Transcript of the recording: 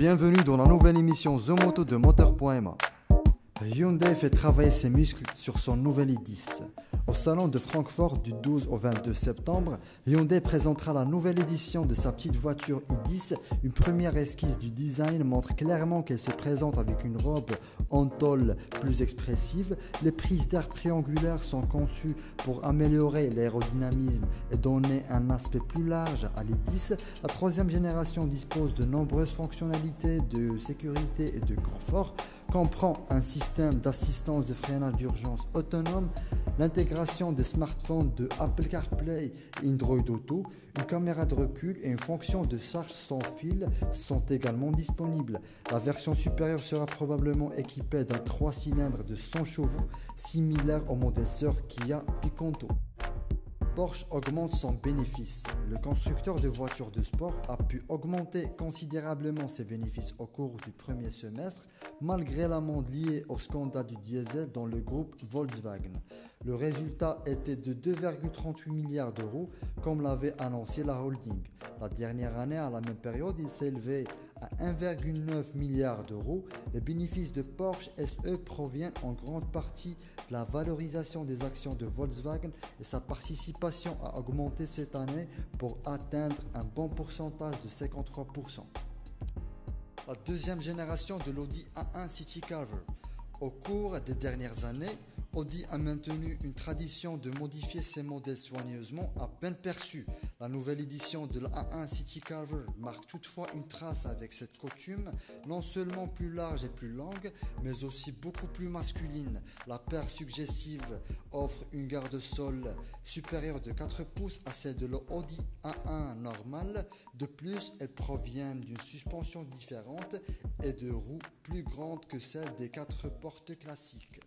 Bienvenue dans la nouvelle émission The Moto de Moteur.ma. Hyundai fait travailler ses muscles sur son nouvel i10. Au salon de Francfort du 12 au 22 septembre, Hyundai présentera la nouvelle édition de sa petite voiture i10. Une première esquisse du design montre clairement qu'elle se présente avec une robe en tôle plus expressive. Les prises d'air triangulaires sont conçues pour améliorer l'aérodynamisme et donner un aspect plus large à l'i10. La troisième génération dispose de nombreuses fonctionnalités de sécurité et de confort, comprend un système d'assistance de freinage d'urgence autonome, l'intégration des smartphones de Apple CarPlay et Android Auto, une caméra de recul et une fonction de charge sans fil sont également disponibles. La version supérieure sera probablement équipée d'un 3 cylindres de 100 chevaux, similaire au modèle sœur Kia Picanto. Porsche augmente son bénéfice. Le constructeur de voitures de sport a pu augmenter considérablement ses bénéfices au cours du premier semestre, malgré l'amende liée au scandale du diesel dans le groupe Volkswagen. Le résultat était de 2,38 milliards d'euros, comme l'avait annoncé la holding. La dernière année, à la même période, il s'élevait à 1,9 milliard d'euros. Les bénéfices de Porsche SE proviennent en grande partie de la valorisation des actions de Volkswagen et sa participation a augmenté cette année pour atteindre un bon pourcentage de 53%. La deuxième génération de l'Audi A1 City Cover. Au cours des dernières années, Audi a maintenu une tradition de modifier ses modèles soigneusement à peine perçus. La nouvelle édition de la A1 City Cover marque toutefois une trace avec cette coutume, non seulement plus large et plus longue, mais aussi beaucoup plus masculine. La paire suggestive offre une garde-sol supérieure de 4 pouces à celle de l'Audi A1 normale. De plus, elles proviennent d'une suspension différente et de roues plus grandes que celles des 4 portes classiques.